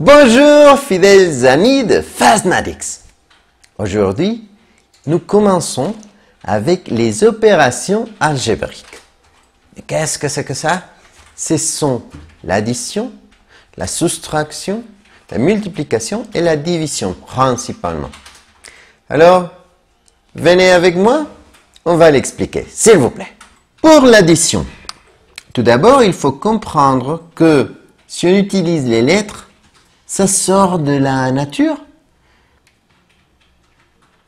Bonjour fidèles amis de Fastnadix. Aujourd'hui, nous commençons avec les opérations algébriques. Mais qu'est-ce que c'est que ça? Ce sont l'addition, la soustraction, la multiplication et la division principalement. Alors, venez avec moi, on va l'expliquer, s'il vous plaît. Pour l'addition, tout d'abord, il faut comprendre que si on utilise les lettres, ça sort de la nature.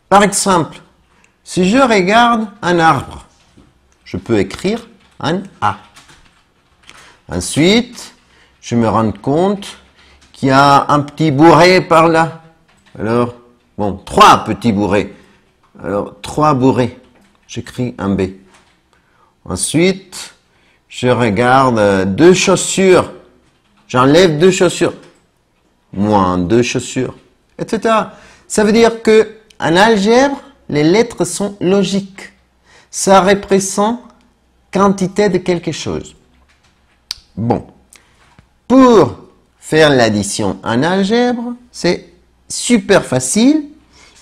Par exemple, si je regarde un arbre, je peux écrire un A. Ensuite, je me rends compte qu'il y a un petit bourré par là. Alors, bon, 3 petits bourrés. Alors, 3 bourrés. J'écris un B. Ensuite, je regarde 2 chaussures. J'enlève 2 chaussures. Moins 2 chaussures, etc. Ça veut dire que en algèbre, les lettres sont logiques. Ça représente quantité de quelque chose. Bon, pour faire l'addition en algèbre, c'est super facile.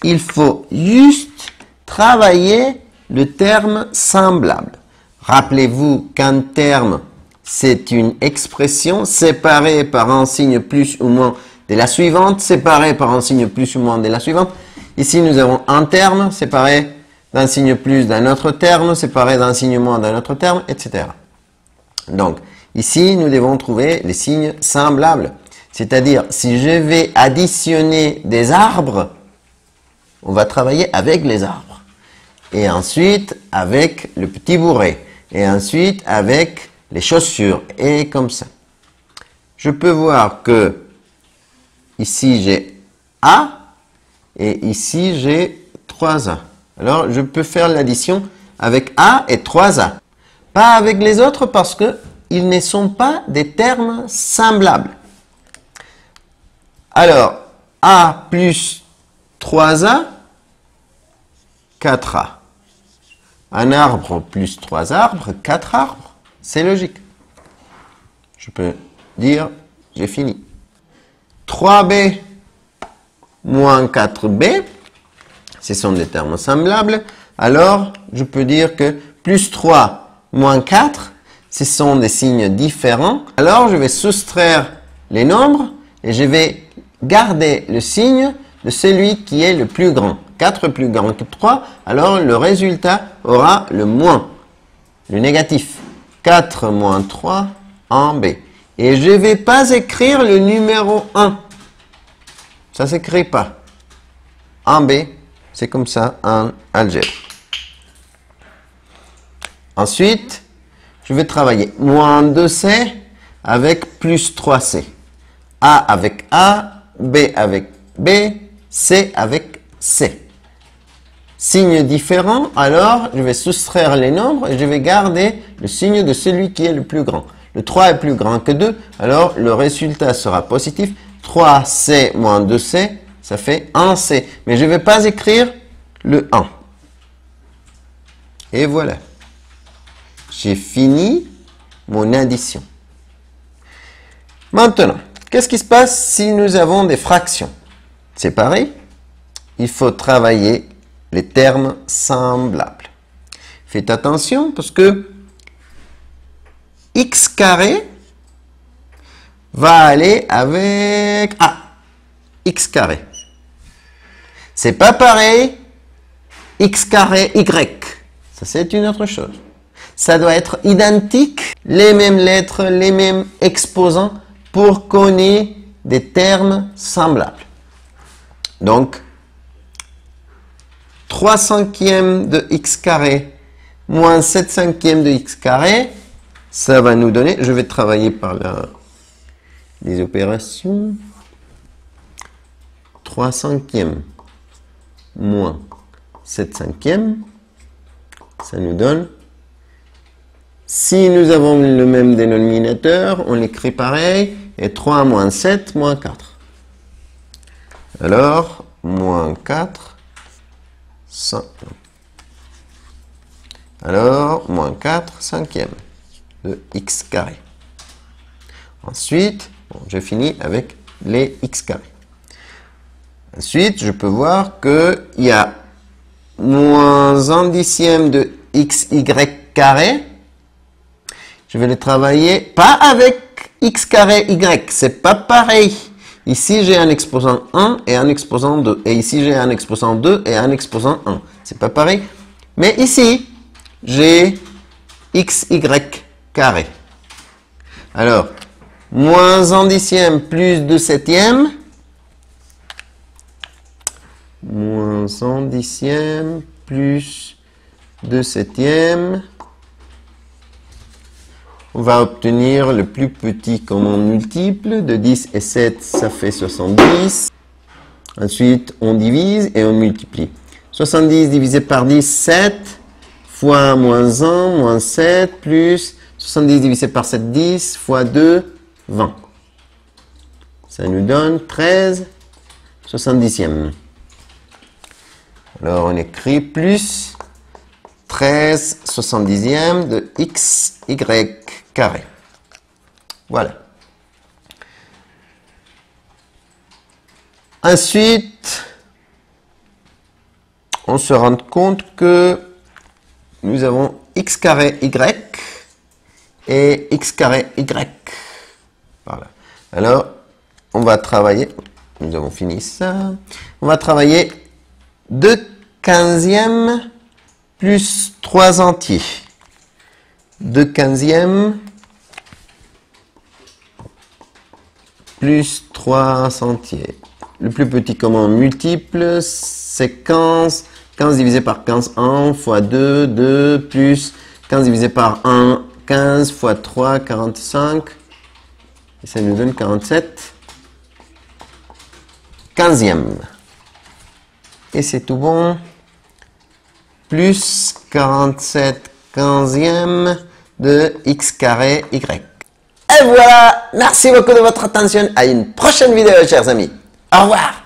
Il faut juste travailler le terme semblable. Rappelez-vous qu'un terme, c'est une expression séparée par un signe plus ou moins de la suivante, séparée par un signe plus ou moins de la suivante. Ici, nous avons un terme séparé d'un signe plus d'un autre terme, séparé d'un signe moins d'un autre terme, etc. Donc, ici, nous devons trouver les signes semblables. C'est-à-dire, si je vais additionner des arbres, on va travailler avec les arbres. Et ensuite, avec le petit bourré. Et ensuite, avec les chaussures. Et comme ça. Je peux voir que ici, j'ai A. Et ici, j'ai 3A. Alors, je peux faire l'addition avec A et 3A. Pas avec les autres parce que ils ne sont pas des termes semblables. Alors, A plus 3A, 4A. Un arbre plus 3 arbres, 4 arbres. C'est logique. Je peux dire, j'ai fini. 3B moins 4B, ce sont des termes semblables. Alors, je peux dire que plus 3 moins 4, ce sont des signes différents. Alors, je vais soustraire les nombres et je vais garder le signe de celui qui est le plus grand. 4 est plus grand que 3, alors le résultat aura le moins, le négatif. 4 moins 3 en B. Et je ne vais pas écrire le numéro 1. Ça ne s'écrit pas. En B, c'est comme ça en algèbre. Ensuite, je vais travailler moins 2C avec plus 3C. A avec A, B avec B, C avec C. Signe différent, alors je vais soustraire les nombres et je vais garder le signe de celui qui est le plus grand. Le 3 est plus grand que 2, alors le résultat sera positif. 3C moins 2C, ça fait 1C. Mais je ne vais pas écrire le 1. Et voilà. J'ai fini mon addition. Maintenant, qu'est-ce qui se passe si nous avons des fractions? C'est pareil. Il faut travailler les termes semblables. Faites attention parce que x carré va aller avec x carré. C'est pas pareil x carré y. Ça, c'est une autre chose. Ça doit être identique, les mêmes lettres, les mêmes exposants pour qu'on ait des termes semblables. Donc, 3 cinquièmes de x carré moins 7 cinquièmes de x carré, ça va nous donner, je vais travailler par les opérations, 3 cinquièmes moins 7 cinquièmes, ça nous donne, si nous avons le même dénominateur, on l'écrit pareil, et 3 moins 7 moins 4. Alors, moins 4, 5. Alors, moins 4 cinquièmes de x carré. Ensuite, bon, je finis avec les x carrés. Ensuite, je peux voir qu'il y a moins 1 dixième de xy carré. Je vais le travailler pas avec x carré y, c'est pas pareil. Ici, j'ai un exposant 1 et un exposant 2. Et ici, j'ai un exposant 2 et un exposant 1. C'est pas pareil. Mais ici, j'ai xy carré. Alors, moins 1 dixième plus 2 septièmes. Moins 1 dixième plus 2 septièmes. On va obtenir le plus petit commun multiple. De 10 et 7, ça fait 70. Ensuite, on divise et on multiplie. 70 divisé par 10, 7. Fois moins 1, moins 7, plus 70 divisé par 7, 10. Fois 2, 20. Ça nous donne 13 70e. Alors, on écrit plus 13 70e de xy carré. Voilà. Ensuite, on se rend compte que nous avons x carré y et x carré y. Voilà. Alors, on va travailler, nous avons fini ça, on va travailler 2 quinzièmes plus 3 entiers. 2 quinzièmes plus 3 entiers. Le plus petit commun multiple, c'est 15. 15 divisé par 15, 1 fois 2, 2, plus 15 divisé par 1, 15 fois 3, 45. Et ça nous donne 47 quinzième. Et c'est tout bon. Plus 47 quinzième de x carré y. Et voilà, merci beaucoup de votre attention. À une prochaine vidéo, chers amis. Au revoir.